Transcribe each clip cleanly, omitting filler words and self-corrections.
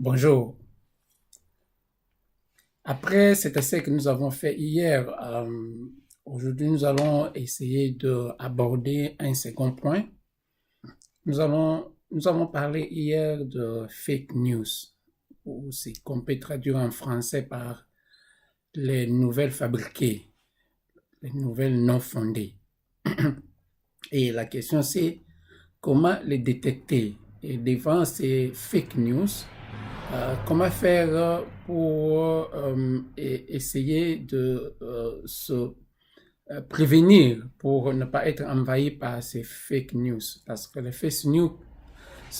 Bonjour. Après cet essai que nous avons fait hier, aujourd'hui nous allons essayer d'aborder un second point. Nous avons parlé hier de fake news, ou c'est qu'on peut traduire en français par les nouvelles fabriquées, les nouvelles non fondées. Et la question c'est comment les détecter. Et devant ces fake news, comment faire pour essayer de se prévenir pour ne pas être envahi par ces fake news. Parce que les fake news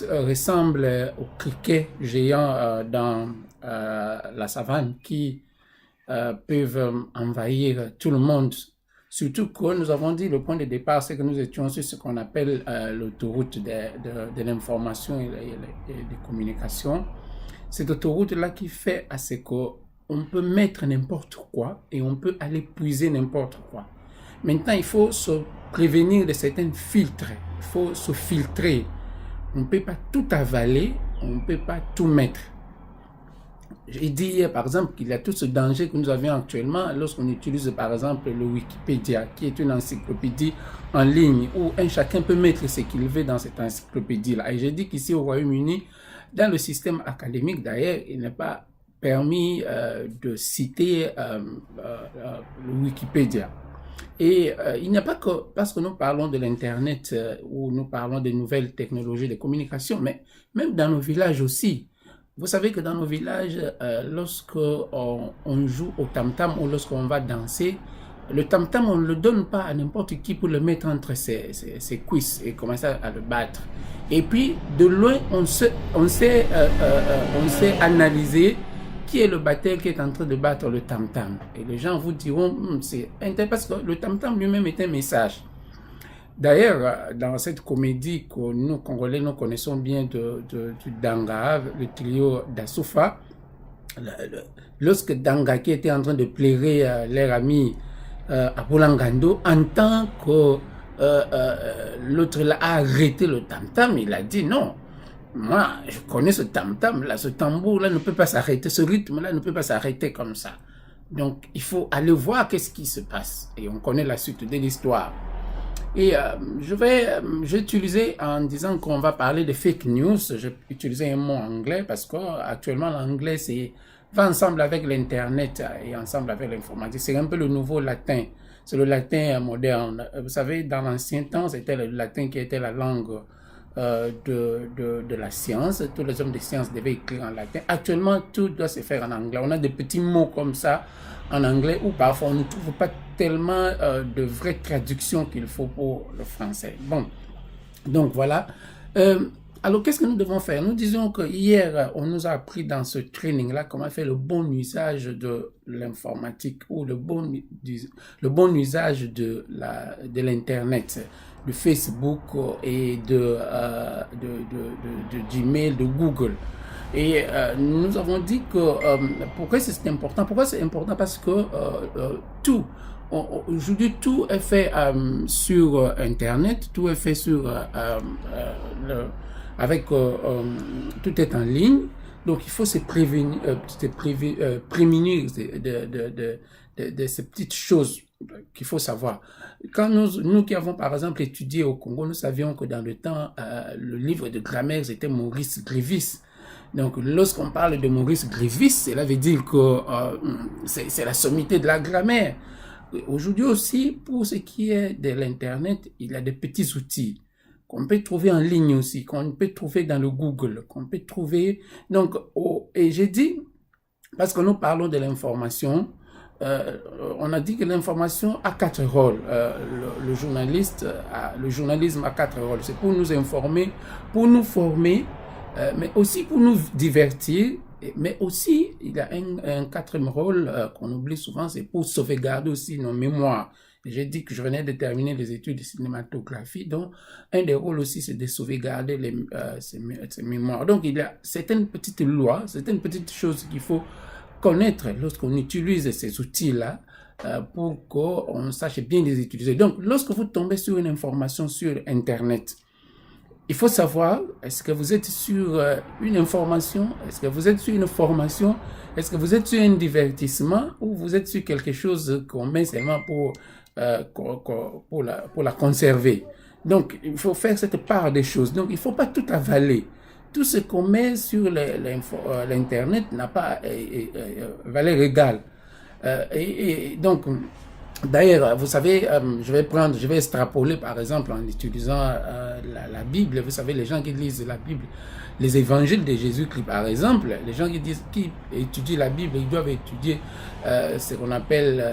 ressemblent aux criquets géants dans la savane qui peuvent envahir tout le monde. Surtout que nous avons dit le point de départ, c'est que nous étions sur ce qu'on appelle l'autoroute de l'information et des communications. Cette autoroute-là qui fait à ce qu'on peut mettre n'importe quoi et on peut aller puiser n'importe quoi. Maintenant, il faut se prévenir de certains filtres. Il faut se filtrer. On ne peut pas tout avaler, on ne peut pas tout mettre. J'ai dit hier, par exemple, qu'il y a tout ce danger que nous avions actuellement lorsqu'on utilise, par exemple, le Wikipédia, qui est une encyclopédie en ligne où un chacun peut mettre ce qu'il veut dans cette encyclopédie-là. Et j'ai dit qu'ici au Royaume-Uni, dans le système académique, d'ailleurs, il n'est pas permis de citer le Wikipédia. Et il n'y a pas que parce que nous parlons de l'Internet ou nous parlons des nouvelles technologies de communication, mais même dans nos villages aussi. Vous savez que dans nos villages, lorsque on joue au tam-tam ou lorsqu'on va danser, le tam-tam, on ne le donne pas à n'importe qui pour le mettre entre ses cuisses et commencer à le battre. Et puis, de loin, on sait analyser qui est le batteur qui est en train de battre le tam-tam. Et les gens vous diront, c'est intéressant parce que le tam-tam lui-même est un message. D'ailleurs, dans cette comédie que nous, Congolais, nous connaissons bien du Danga, le trio d'Asoufa, lorsque Danga, qui était en train de plairer leur ami Apolangando, en tant que l'autre là a arrêté le tam-tam, il a dit non. Moi, je connais ce tam-tam là, ce tambour là ne peut pas s'arrêter, ce rythme là ne peut pas s'arrêter comme ça. Donc, il faut aller voir qu'est-ce qui se passe. Et on connaît la suite de l'histoire. Et je vais utiliser en disant qu'on va parler de fake news. Je vais utiliser un mot anglais parce que actuellement l'anglais va ensemble avec l'internet et ensemble avec l'informatique. C'est un peu le nouveau latin. C'est le latin moderne. Vous savez, dans l'ancien temps, c'était le latin qui était la langue de la science. Tous les hommes de science devaient écrire en latin. Actuellement, tout doit se faire en anglais. On a des petits mots comme ça en anglais où parfois on ne trouve pas tellement de vraies traductions qu'il faut pour le français. Bon, donc voilà. Alors, qu'est-ce que nous devons faire? Nous disons que hier, on nous a appris dans ce training-là comment faire le bon usage de l'informatique ou le bon usage de l'Internet, de Facebook et de Gmail, de Google. Et nous avons dit que pourquoi c'est important? Pourquoi c'est important? Parce que tout, aujourd'hui, tout est fait sur Internet, tout est fait sur tout est en ligne. Donc, il faut se prémunir de ces petites choses qu'il faut savoir. Quand nous qui avons par exemple étudié au Congo, nous savions que dans le temps, le livre de grammaire, c'était Maurice Grévis. Donc, lorsqu'on parle de Maurice Grévis, cela veut dire que c'est la sommité de la grammaire. Aujourd'hui aussi, pour ce qui est de l'Internet, il y a des petits outils qu'on peut trouver en ligne aussi, qu'on peut trouver dans le Google, qu'on peut trouver. Donc, et j'ai dit, parce que nous parlons de l'information, on a dit que l'information a 4 rôles. Le journalisme a 4 rôles. C'est pour nous informer, pour nous former, mais aussi pour nous divertir, mais aussi il y a un quatrième rôle qu'on oublie souvent, c'est pour sauvegarder aussi nos mémoires. J'ai dit que je venais de terminer les études de cinématographie, donc un des rôles aussi c'est de sauvegarder ces mémoires. Donc il y a certaines petites lois, certaines petites choses qu'il faut connaître lorsqu'on utilise ces outils-là pour qu'on sache bien les utiliser. Donc lorsque vous tombez sur une information sur Internet, il faut savoir, est-ce que vous êtes sur une information, est-ce que vous êtes sur une formation, est-ce que vous êtes sur un divertissement ou vous êtes sur quelque chose qu'on met seulement pour la conserver. Donc, il faut faire cette part des choses. Donc, il ne faut pas tout avaler. Tout ce qu'on met sur l'Internet n'a pas valeur égale. Donc, d'ailleurs, vous savez, je vais extrapoler par exemple en utilisant la Bible. Vous savez, les gens qui lisent la Bible, les évangiles de Jésus-Christ par exemple, les gens qui étudient la Bible, ils doivent étudier ce qu'on appelle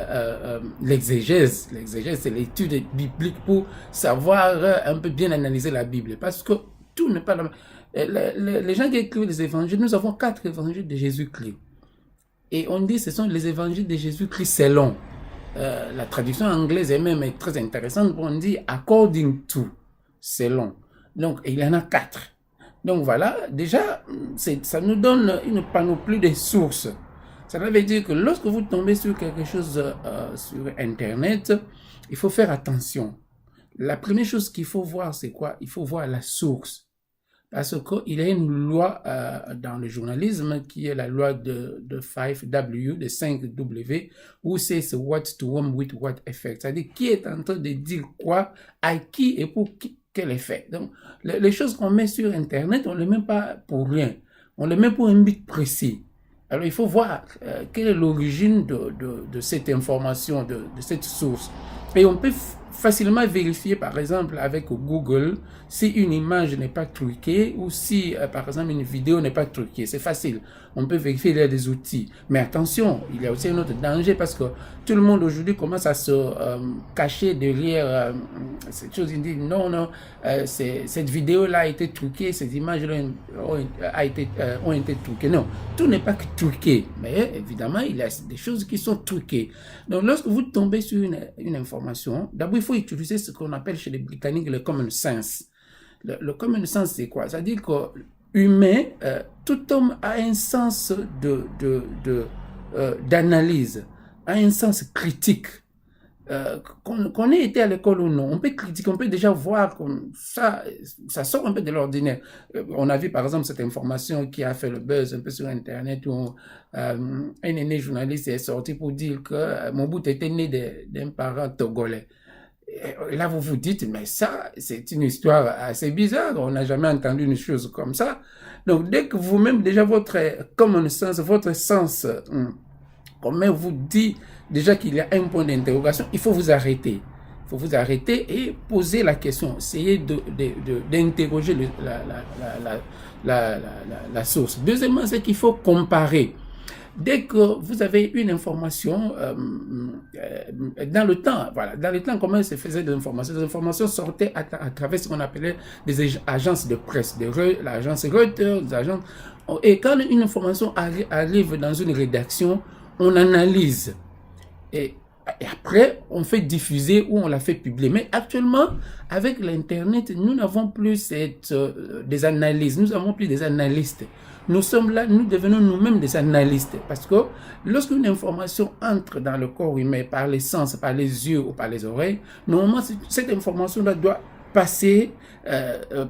l'exégèse. L'exégèse, c'est l'étude biblique pour savoir un peu bien analyser la Bible. Parce que tout n'est pas la même. Les gens qui écrivent les évangiles, nous avons 4 évangiles de Jésus-Christ. Et on dit que ce sont les évangiles de Jésus-Christ selon. La traduction anglaise est même très intéressante. On dit according to, selon. Donc, il y en a 4. Donc voilà, déjà, ça nous donne une panoplie de sources. Ça veut dire que lorsque vous tombez sur quelque chose sur Internet, il faut faire attention. La première chose qu'il faut voir, c'est quoi? Il faut voir la source. Parce qu'il y a une loi dans le journalisme qui est la loi de 5W, de 5W, où c'est ce what to whom with what effect. C'est-à-dire qui est en train de dire quoi, à qui et pour quel effet. Donc, les choses qu'on met sur Internet, on ne les met pas pour rien. On les met pour un but précis. Alors, il faut voir quelle est l'origine de cette information, de cette source. Et on peut facilement vérifier, par exemple, avec Google, si une image n'est pas truquée ou si, par exemple, une vidéo n'est pas truquée. C'est facile. On peut vérifier, il y a des outils. Mais attention, il y a aussi un autre danger parce que tout le monde aujourd'hui commence à se cacher derrière cette chose. Il dit non, cette vidéo-là a été truquée, ces images-là ont été truquées. Non, tout n'est pas que truqué. Mais évidemment, il y a des choses qui sont truquées. Donc, lorsque vous tombez sur une information, d'abord, il faut utiliser ce qu'on appelle chez les Britanniques le common sense. Le common sense, c'est quoi? C'est-à-dire que humain, tout homme a un sens d'analyse, a un sens critique. Qu'on ait été à l'école ou non, on peut critiquer, on peut déjà voir comme ça sort un peu de l'ordinaire. On a vu par exemple cette information qui a fait le buzz un peu sur Internet où un aîné journaliste est sorti pour dire que Mobutu était né d'un parent togolais. Et là, vous vous dites, mais ça, c'est une histoire assez bizarre. On n'a jamais entendu une chose comme ça. Donc, dès que vous-même, déjà, votre common sense, votre sens commun vous dit déjà qu'il y a un point d'interrogation, il faut vous arrêter. Il faut vous arrêter et poser la question. Essayez d'interroger la source. Deuxièmement, c'est qu'il faut comparer. Dès que vous avez une information, dans le temps, comment se faisait des informations? Les informations sortaient à travers ce qu'on appelait des agences de presse, l'agence Reuters, et quand une information arrive dans une rédaction, on analyse. Et après, on fait diffuser ou on la fait publier. Mais actuellement, avec l'Internet, nous n'avons plus des analyses, nous n'avons plus des analystes. Nous sommes là, nous devenons nous-mêmes des analystes. Parce que lorsqu'une information entre dans le corps humain par les sens, par les yeux ou par les oreilles, normalement, cette information-là doit passer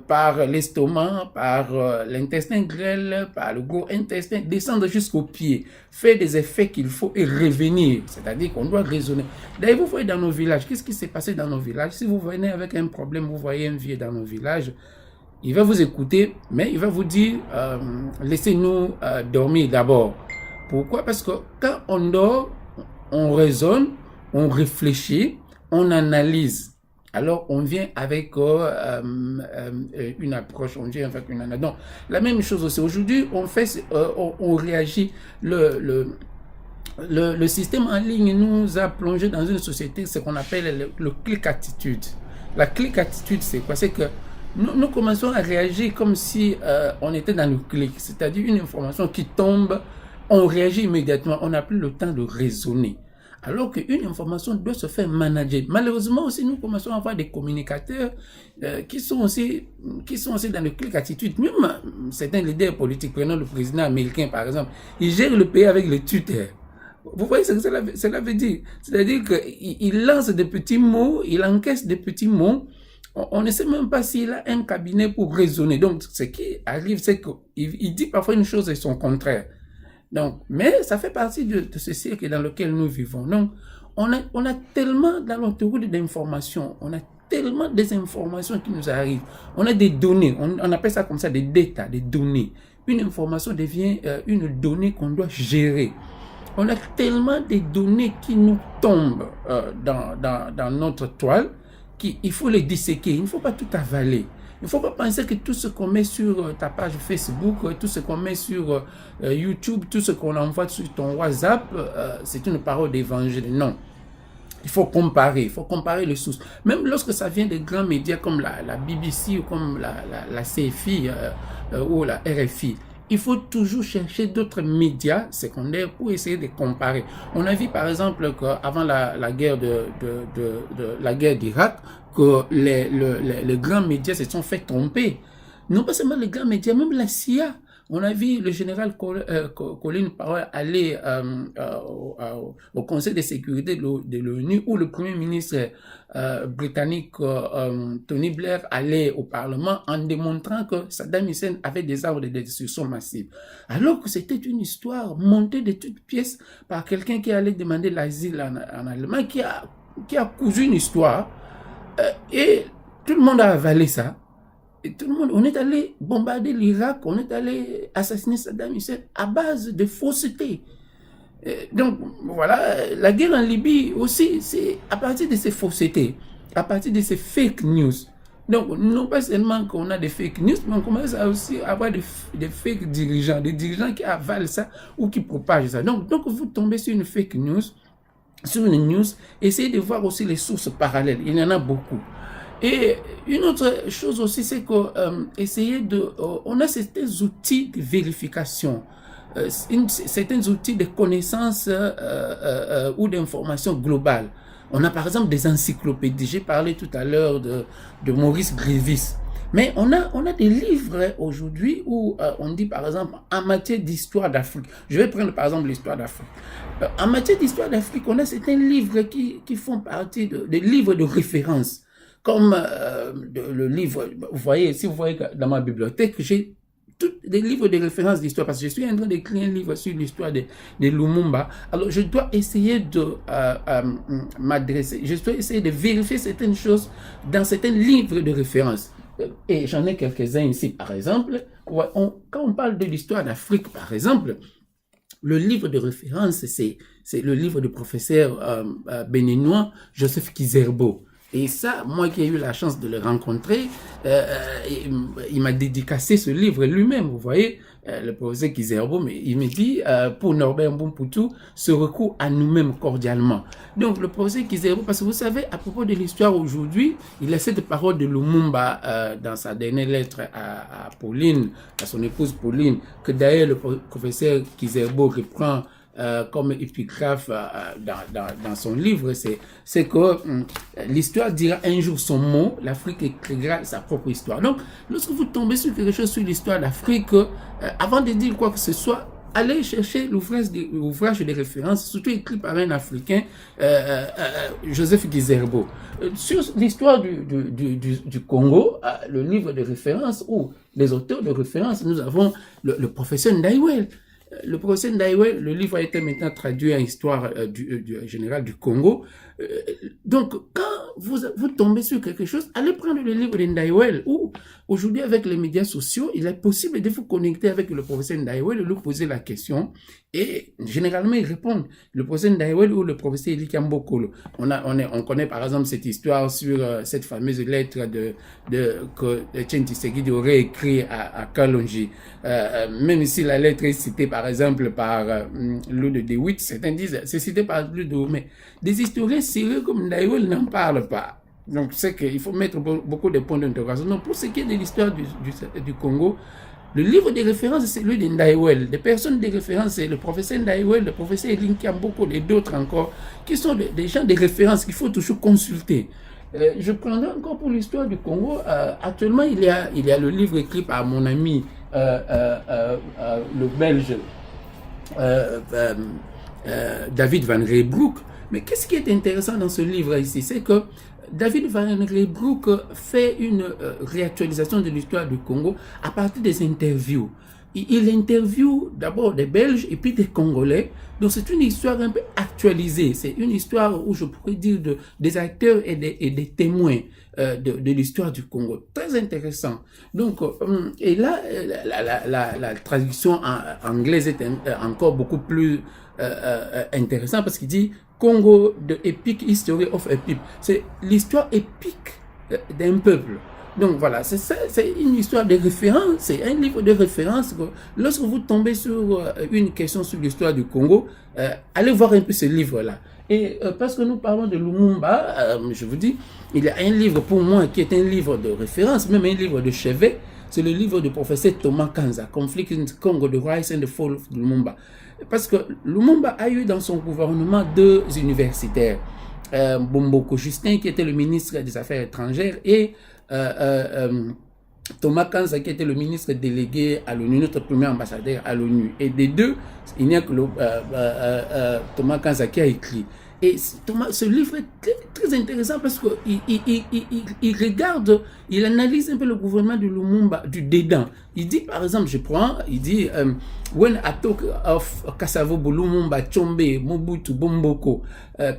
par l'estomac, par l'intestin grêle, par le gros intestin, descendre jusqu'au pied, faire des effets qu'il faut et revenir. C'est-à-dire qu'on doit raisonner. D'ailleurs, vous voyez dans nos villages, qu'est-ce qui s'est passé dans nos villages? Si vous venez avec un problème, vous voyez un vieux dans nos villages, il va vous écouter, mais il va vous dire, laissez-nous dormir d'abord. Pourquoi? Parce que quand on dort, on raisonne, on réfléchit, on analyse. Alors, on vient avec une approche, on vient avec une analyse. Donc, la même chose aussi. Aujourd'hui, on réagit. Le système en ligne nous a plongé dans une société, ce qu'on appelle le click-attitude. La click-attitude, c'est quoi? C'est que nous commençons à réagir comme si on était dans le clic. C'est-à-dire une information qui tombe, on réagit immédiatement. On n'a plus le temps de raisonner. Alors qu'une information doit se faire manager. Malheureusement aussi, nous commençons à avoir des communicateurs qui sont aussi dans le clic attitude. Même certains leaders politiques, prenons le président américain par exemple, il gère le pays avec le Twitter. Vous voyez ce que cela veut dire? C'est-à-dire qu'il lance des petits mots, il encaisse des petits mots, On ne sait même pas s'il a un cabinet pour raisonner. Donc, ce qui arrive, c'est qu'il dit parfois une chose et son contraire. Donc, mais ça fait partie de ce cercle dans lequel nous vivons. Donc, on a tellement dans notre route d'informations, on a tellement des informations qui nous arrivent. On a des données, on appelle ça comme ça des data, des données. Une information devient une donnée qu'on doit gérer. On a tellement de données qui nous tombent dans notre toile qu'il faut les disséquer. Il ne faut pas tout avaler. Il ne faut pas penser que tout ce qu'on met sur ta page Facebook, tout ce qu'on met sur YouTube, tout ce qu'on envoie sur ton WhatsApp, c'est une parole d'évangile. Non. Il faut comparer les sources. Même lorsque ça vient des grands médias comme la BBC ou comme la CFI ou la RFI, il faut toujours chercher d'autres médias secondaires pour essayer de comparer. On a vu par exemple qu'avant la guerre la guerre d'Irak, que les grands médias se sont fait tromper. Non pas seulement les grands médias, même la CIA. On a vu le général Colin Powell aller au Conseil de sécurité de l'ONU, où le premier ministre britannique Tony Blair allait au Parlement en démontrant que Saddam Hussein avait des armes de destruction massive. Alors que c'était une histoire montée de toutes pièces par quelqu'un qui allait demander l'asile en Allemagne, qui a cousu une histoire, et tout le monde a avalé ça. Et tout le monde, on est allé bombarder l'Irak, on est allé assassiner Saddam Hussein à base de fausseté. Donc voilà, la guerre en Libye aussi, c'est à partir de ces faussetés, à partir de ces fake news. Donc non pas seulement qu'on a des fake news, mais on commence à aussi avoir des fake dirigeants, des dirigeants qui avalent ça ou qui propagent ça. Donc vous tombez sur une fake news, sur une news, essayez de voir aussi les sources parallèles, il y en a beaucoup. Et une autre chose aussi, c'est que on a certains outils de vérification, certains outils de connaissances ou d'information globale. On a par exemple des encyclopédies. J'ai parlé tout à l'heure de Maurice Grévis. Mais on a des livres aujourd'hui où on dit par exemple en matière d'histoire d'Afrique. Je vais prendre par exemple l'histoire d'Afrique. En matière d'histoire d'Afrique, on a certains livres qui font partie des livres de référence. Comme le livre, si vous voyez dans ma bibliothèque, j'ai tous des livres de référence d'histoire, parce que je suis en train d'écrire un livre sur l'histoire de Lumumba. Alors, je dois essayer de m'adresser, je dois essayer de vérifier certaines choses dans certains livres de référence. Et j'en ai quelques-uns ici, par exemple. Quand on parle de l'histoire d'Afrique, par exemple, le livre de référence, c'est le livre du professeur béninois Joseph Kizerbo. Et ça, moi qui ai eu la chance de le rencontrer, il m'a dédicacé ce livre lui-même, vous voyez, le professeur Kizerbo, mais il me dit, pour Norbert Mbumpoutou, ce recours à nous-mêmes cordialement. Donc le professeur Kizerbo, parce que vous savez, à propos de l'histoire aujourd'hui, il a cette parole de Lumumba dans sa dernière lettre à Pauline, à son épouse Pauline, que d'ailleurs le professeur Kizerbo reprend comme épigraphe dans son livre, c'est que l'histoire dira un jour son mot, l'Afrique écrira sa propre histoire. Donc, lorsque vous tombez sur quelque chose sur l'histoire d'Afrique, avant de dire quoi que ce soit, allez chercher l'ouvrage de référence, surtout écrit par un Africain, Joseph Kizerbo. Sur l'histoire du Congo, le livre de référence ou les auteurs de référence, nous avons le professeur Ndaiwel. Le professeur Ndaiwel, le livre a été maintenant traduit en histoire générale du Congo. Donc, quand vous tombez sur quelque chose, allez prendre le livre de Ndaiwel, ou aujourd'hui avec les médias sociaux, il est possible de vous connecter avec le professeur Ndaiwel et lui poser la question, et généralement il répond. Le professeur Ndaiwel ou le professeur Elika Mbokolo. On connaît par exemple cette histoire sur cette fameuse lettre que Etienne Tshisekedi aurait écrit à Kalonji. Même si la lettre est citée par exemple par Lou de DeWitt, certains disent c'est cité par Lou de, mais des historiens sérieux comme Ndaiwel n'en parlent pas. Donc c'est qu'il faut mettre beaucoup de points d'interrogation. Donc pour ce qui est de l'histoire du Congo, le livre de référence c'est celui de Ndaiwel. Des personnes de référence c'est le professeur Ndaiwel, le professeur Elinka Mboko et d'autres encore, qui sont des gens de référence qu'il faut toujours consulter. Je prendrai encore pour l'histoire du Congo. Actuellement, il y a le livre écrit par mon ami le Belge David Van Reybrouck. Mais qu'est-ce qui est intéressant dans ce livre ici, c'est que David Van Reybrouck fait une réactualisation de l'histoire du Congo à partir des interviews. Il interviewe d'abord des Belges et puis des Congolais. Donc c'est une histoire un peu actualisée. C'est une histoire où je pourrais dire des acteurs et des témoins de l'histoire du Congo. Très intéressant. Donc, et là, la traduction anglaise est encore beaucoup plus intéressante parce qu'il dit Congo, the epic history of a people. C'est l'histoire épique d'un peuple. Donc voilà, c'est ça, c'est une histoire de référence, c'est un livre de référence. Lorsque vous tombez sur une question sur l'histoire du Congo, allez voir un peu ce livre-là. Et parce que nous parlons de Lumumba, je vous dis, il y a un livre pour moi qui est un livre de référence, même un livre de chevet, c'est le livre du professeur Thomas Kanza, Conflict in Congo, The Rise and the Fall of Lumumba. Parce que Lumumba a eu dans son gouvernement 2 universitaires, Bomboko Justin qui était le ministre des Affaires étrangères et Thomas Kanza qui était le ministre délégué à l'ONU, notre premier ambassadeur à l'ONU. Et des deux, il n'y a que Thomas Kanza qui a écrit. Et ce livre est très intéressant parce qu'il regarde, il analyse un peu le gouvernement de Lumumba, du dédain. Il dit, par exemple, il dit, when I talk of Kasavubu, Lumumba, Tshombe, Mobutu, Bomboko,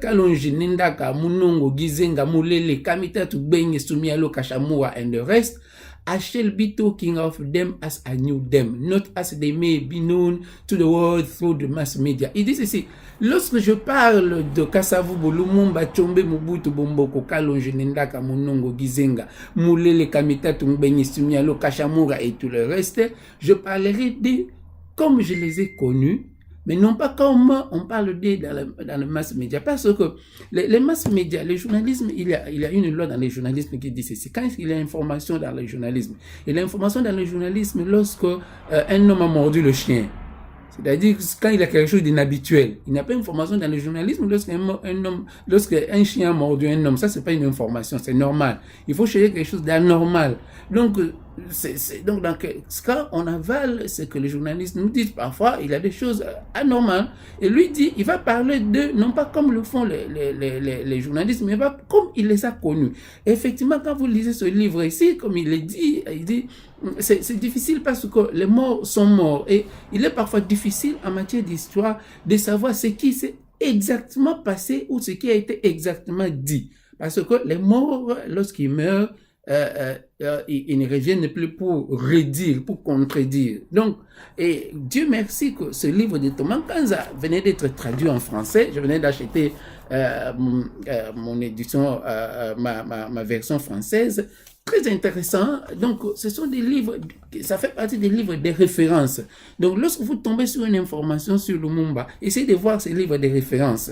Kalonji, Nindaka, Munongo, Gizenga, Mulele, Kamitatu, Benye, Sumialo, Kashamua, and the rest, I shall be talking of them as I knew them, not as they may be known to the world through the mass media. Il dit ceci, lorsque je parle de Kasavubu, Lumumba, Tshombe, Mobutu, Bomboko, Kalonji, Nindaka, Munongo, Gizenga, Mulele, Kamitatu, Benye, Sumialo, Kashamura et tout le reste, je parlerai d'eux comme je les ai connus, mais non pas comme on parle d'eux dans le mass média. Parce que les mass médias, le journalisme, il y a une loi dans le journalisme qui dit ceci. Quand il y a information dans le journalisme, il y a l'information dans le journalisme lorsque un homme a mordu le chien. C'est-à-dire quand il y a quelque chose d'inhabituel. Il n'y a pas d'information dans le journalisme lorsqu'un chien a mordu un homme. Ça, c'est pas une information, c'est normal. Il faut chercher quelque chose d'anormal. Donc, donc dans ce cas, on avale ce que les journalistes nous disent. Parfois, il y a des choses anormales. Et lui dit, il va parler d'eux, non pas comme le font les journalistes, mais comme il les a connus. Et effectivement, quand vous lisez ce livre ici, comme il dit, c'est difficile parce que les morts sont morts. Et il est parfois difficile en matière d'histoire de savoir ce qui s'est exactement passé ou ce qui a été exactement dit. Parce que les morts, lorsqu'ils meurent, ils ne reviennent plus pour redire, pour contredire. Donc, et Dieu merci que ce livre de Thomas Kanza venait d'être traduit en français. Je venais d'acheter mon édition, ma version française. Très intéressant. Donc, ce sont des livres, ça fait partie des livres de référence. Donc, lorsque vous tombez sur une information sur Lumumba, essayez de voir ces livres de référence.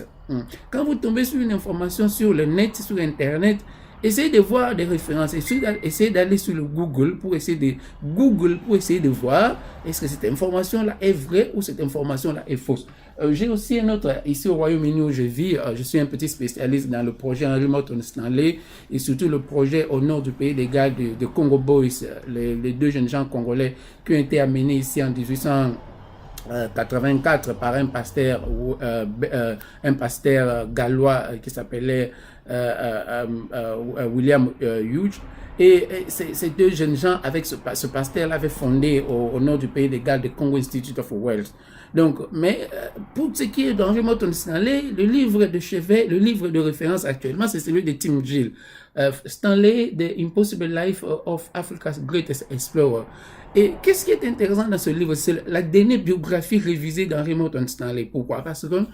Quand vous tombez sur une information sur le net, sur Internet, essayez de voir des références, essayez d'aller sur le Google pour essayer de voir est-ce que cette information-là est vraie ou cette information-là est fausse. J'ai aussi un autre, ici au Royaume-Uni où je vis, je suis un petit spécialiste dans le projet Henry Morton Stanley et surtout le projet au nord du pays des gars de Congo Boys, les 2 jeunes gens congolais qui ont été amenés ici en 1884 par un pasteur gallois qui s'appelait William Hughes. Et ces 2 jeunes gens, avec ce pasteur, l'avaient fondé au nord du pays des Galles, de Congo Institute of Wales. Donc, mais pour ce qui est d'Henry Morton Stanley, le livre de chevet, le livre de référence actuellement, c'est celui de Tim Gill. Stanley, The Impossible Life of Africa's Greatest Explorer. Et qu'est-ce qui est intéressant dans ce livre? C'est la dernière biographie révisée d'Henry Morton Stanley. Pourquoi? Parce que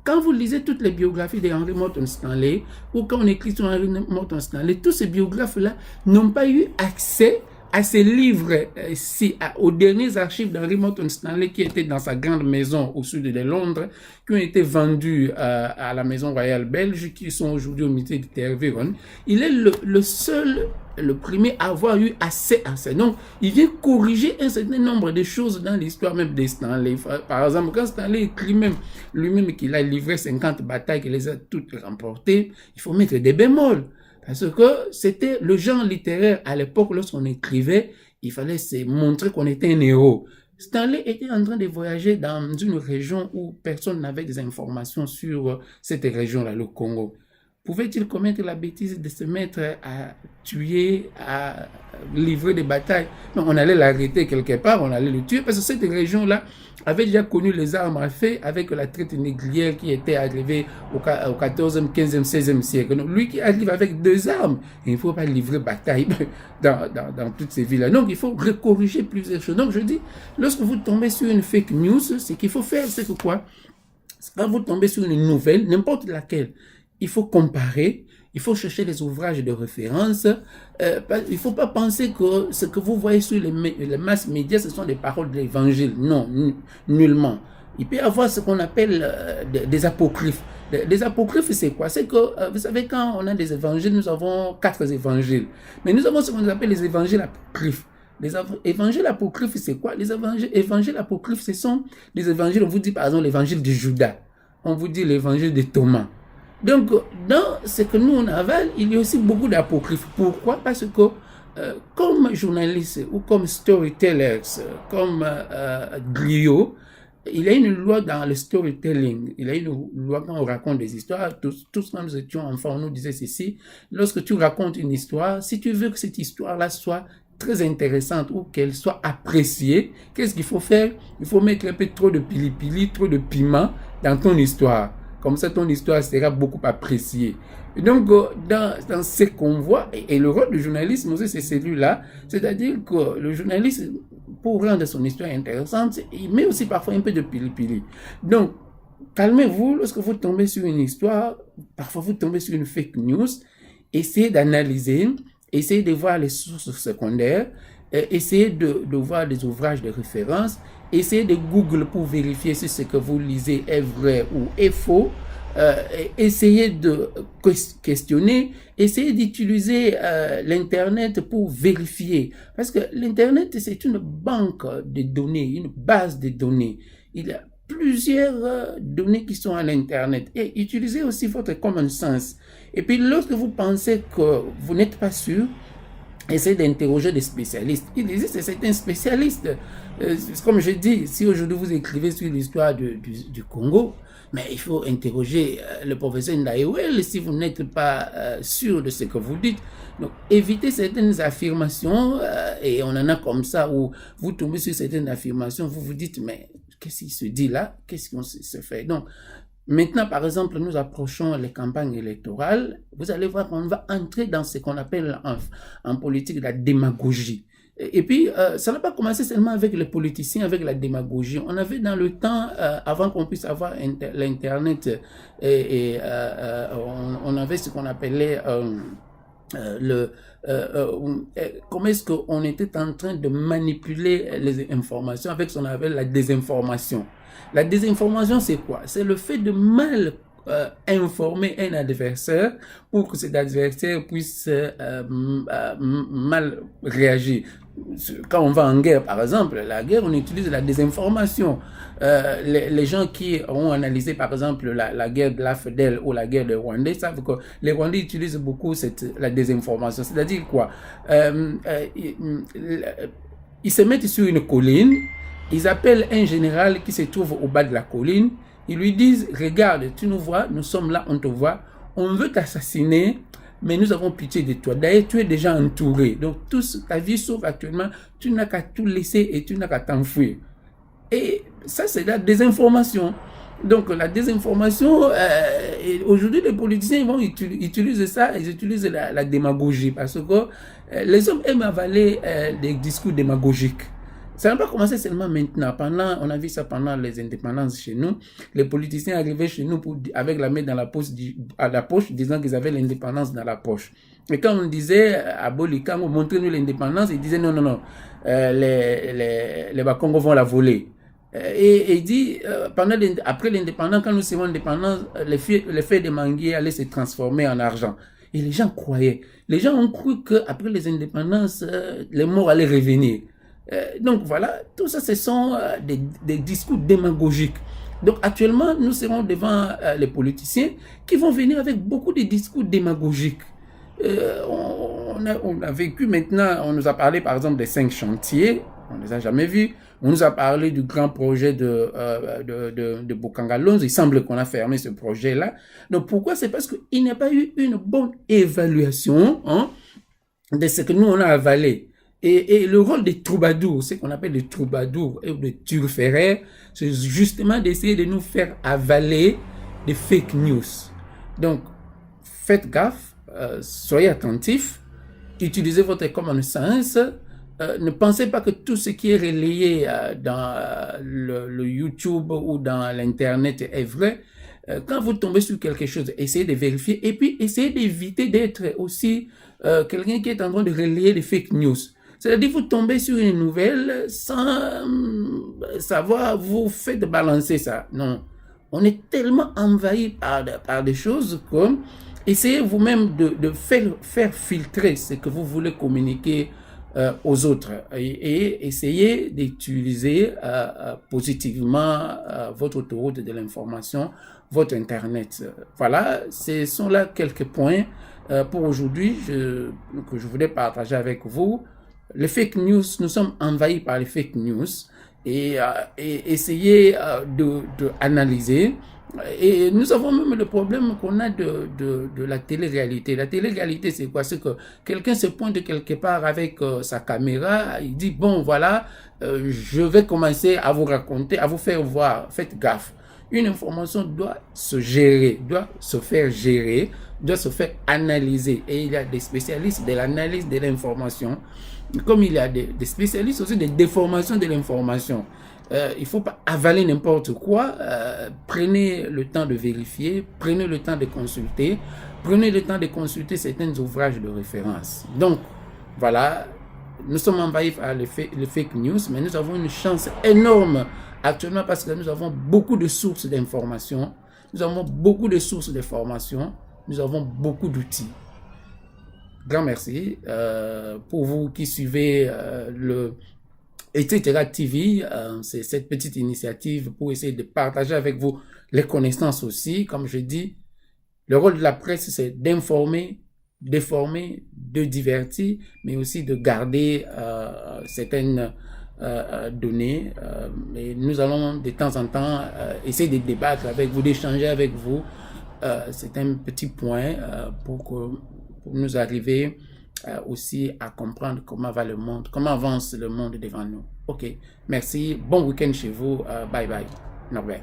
quand vous lisez toutes les biographies d'Henry Morton Stanley, ou quand on écrit sur Henry Morton Stanley, tous ces biographes-là n'ont pas eu accès à ces livres-ci, aux derniers archives d'Henry Morton Stanley qui étaient dans sa grande maison au sud de Londres, qui ont été vendus à la Maison Royale Belge, qui sont aujourd'hui au musée de Tervuren. Il est le seul, le premier à avoir eu assez. Donc, il vient corriger un certain nombre de choses dans l'histoire même de Stanley. Par exemple, quand Stanley écrit lui-même qu'il a livré 50 batailles, qu'il les a toutes remportées, il faut mettre des bémols. Parce que c'était le genre littéraire à l'époque, lorsqu'on écrivait, il fallait se montrer qu'on était un héros. Stanley était en train de voyager dans une région où personne n'avait des informations sur cette région-là, le Congo. pouvait-il commettre la bêtise de se mettre à tuer, à livrer des batailles? Non, on allait l'arrêter quelque part, on allait le tuer, parce que cette région-là avait déjà connu les armes à feu avec la traite négrière qui était arrivée au 14e, 15e, 16e siècle. Donc, lui qui arrive avec 2 armes, il ne faut pas livrer bataille dans toutes ces villes-là. Donc, il faut corriger plusieurs choses. Donc, je dis, lorsque vous tombez sur une fake news, ce qu'il faut faire, c'est que quoi? Quand vous tombez sur une nouvelle, n'importe laquelle, il faut comparer, il faut chercher les ouvrages de référence. Il ne faut pas penser que ce que vous voyez sur les masses médias, ce sont des paroles de l'évangile. Non, nullement. Il peut y avoir ce qu'on appelle des apocryphes. Les apocryphes, c'est quoi? C'est que, vous savez, quand on a des évangiles, nous avons 4 évangiles. Mais nous avons ce qu'on appelle les évangiles apocryphes. Les évangiles apocryphes, c'est quoi? Les évangiles apocryphes, ce sont des évangiles, on vous dit par exemple l'évangile de Judas, on vous dit l'évangile de Thomas. Donc, dans ce que nous on avale, il y a aussi beaucoup d'apocryphes. Pourquoi? Parce que, comme journalistes ou comme storytellers, comme griots, il y a une loi dans le storytelling. Il y a une loi quand on raconte des histoires. Tous quand nous étions enfants, on nous disait ceci. Lorsque tu racontes une histoire, si tu veux que cette histoire-là soit très intéressante ou qu'elle soit appréciée, qu'est-ce qu'il faut faire? Il faut mettre un peu trop de pili-pili, trop de piment dans ton histoire. Comme ça, ton histoire sera beaucoup appréciée. Et donc, dans ce qu'on voit, et le rôle du journalisme aussi, c'est celui-là, c'est-à-dire que le journaliste, pour rendre son histoire intéressante, il met aussi parfois un peu de pili-pili. Donc, calmez-vous lorsque vous tombez sur une histoire, parfois vous tombez sur une fake news, essayez d'analyser, essayez de voir les sources secondaires, essayez de voir des ouvrages de référence, essayez de Google pour vérifier si ce que vous lisez est vrai ou est faux, essayez de questionner, essayez d'utiliser l'Internet pour vérifier. Parce que l'Internet, c'est une banque de données, une base de données. Il y a plusieurs données qui sont à l'Internet. Et utilisez aussi votre common sense. Et puis, lorsque vous pensez que vous n'êtes pas sûr, essayez d'interroger des spécialistes. Il existe certains spécialistes. Comme je dis, si aujourd'hui vous écrivez sur l'histoire du Congo, mais il faut interroger le professeur Ndaïwel si vous n'êtes pas sûr de ce que vous dites. Donc, évitez certaines affirmations, et on en a comme ça, où vous tombez sur certaines affirmations, vous vous dites, mais qu'est-ce qui se dit là? Qu'est-ce qu'on se fait? Donc, maintenant, par exemple, nous approchons les campagnes électorales. Vous allez voir qu'on va entrer dans ce qu'on appelle en politique la démagogie. Et puis, ça n'a pas commencé seulement avec les politiciens, avec la démagogie. On avait dans le temps, avant qu'on puisse avoir l'Internet, on avait ce qu'on appelait comment est-ce qu'on était en train de manipuler les informations avec ce qu'on appelle la désinformation. La désinformation, c'est quoi? C'est le fait de mal informer un adversaire pour que cet adversaire puisse mal réagir. Quand on va en guerre, par exemple, la guerre, on utilise la désinformation. Les gens qui ont analysé, par exemple, la guerre de l'AFDEL ou la guerre de Rwandais savent que les Rwandais utilisent beaucoup la désinformation. C'est-à-dire quoi? Ils se mettent sur une colline, ils appellent un général qui se trouve au bas de la colline, ils lui disent, regarde, tu nous vois, nous sommes là, on te voit, on veut t'assassiner, mais nous avons pitié de toi. D'ailleurs, tu es déjà entouré. Donc, ta vie sauve actuellement, tu n'as qu'à tout laisser et tu n'as qu'à t'enfuir. Et ça, c'est la désinformation. Donc, la désinformation, aujourd'hui, les politiciens ils vont utiliser ça, ils utilisent la démagogie parce que les hommes aiment avaler des discours démagogiques. Ça n'a pas commencé seulement maintenant. On a vu ça pendant les indépendances chez nous. Les politiciens arrivaient chez nous avec la main dans la poche, disant qu'ils avaient l'indépendance dans la poche. Et quand on disait à Bolikango, montrez-nous l'indépendance, ils disaient non, les Bakongos vont la voler. Et il dit, après l'indépendance, quand nous serons indépendants, les feuilles de manguier allaient se transformer en argent. Et les gens croyaient. Les gens ont cru qu'après les indépendances, les morts allaient revenir. Donc voilà, tout ça, ce sont des discours démagogiques. Donc actuellement, nous serons devant les politiciens qui vont venir avec beaucoup de discours démagogiques. On a vécu maintenant, on nous a parlé par exemple des 5 chantiers On ne les a jamais vus. On nous a parlé du grand projet de Bokanga Lonzo. Il semble qu'on a fermé ce projet-là. Donc, pourquoi? C'est parce qu'il n'y a pas eu une bonne évaluation de ce que nous, on a avalé. Et le rôle des troubadours, ce qu'on appelle les troubadours et des turféraires, c'est justement d'essayer de nous faire avaler des fake news. Donc, faites gaffe, soyez attentifs, utilisez votre common sense, ne pensez pas que tout ce qui est relayé dans le YouTube ou dans l'Internet est vrai. Quand vous tombez sur quelque chose, essayez de vérifier et puis essayez d'éviter d'être aussi quelqu'un qui est en train de relayer des fake news. C'est-à-dire vous tombez sur une nouvelle sans savoir, vous faites balancer ça. Non, on est tellement envahi par des choses que essayez vous-même de faire filtrer ce que vous voulez communiquer aux autres et essayez d'utiliser positivement votre autoroute de l'information, votre Internet. Voilà, ce sont là quelques points pour aujourd'hui que je voulais partager avec vous. Les fake news, nous sommes envahis par les fake news et essayez de analyser. Et nous avons même le problème qu'on a de la télé-réalité. La télé-réalité, c'est quoi? C'est que quelqu'un se pointe quelque part avec sa caméra, il dit, bon, voilà, je vais commencer à vous raconter, à vous faire voir, faites gaffe. Une information doit se gérer, doit se faire gérer, doit se faire analyser. Et il y a des spécialistes de l'analyse de l'information, comme il y a des spécialistes aussi de déformation de l'information. Il ne faut pas avaler n'importe quoi. Prenez le temps de vérifier, prenez le temps de consulter, prenez le temps de consulter certains ouvrages de référence. Donc, voilà, nous sommes envahis par les fake news, mais nous avons une chance énorme actuellement parce que nous avons beaucoup de sources d'informations, nous avons beaucoup de sources de formation, nous avons beaucoup d'outils. Grand merci pour vous qui suivez le etc. TV, c'est cette petite initiative pour essayer de partager avec vous les connaissances aussi. Comme je dis, le rôle de la presse, c'est d'informer, déformer, de divertir, mais aussi de garder certaines données. Et nous allons de temps en temps essayer de débattre avec vous, d'échanger avec vous. C'est un petit point pour nous arriver aussi à comprendre comment va le monde, comment avance le monde devant nous. Ok, merci, bon week-end chez vous, bye bye, Norbert.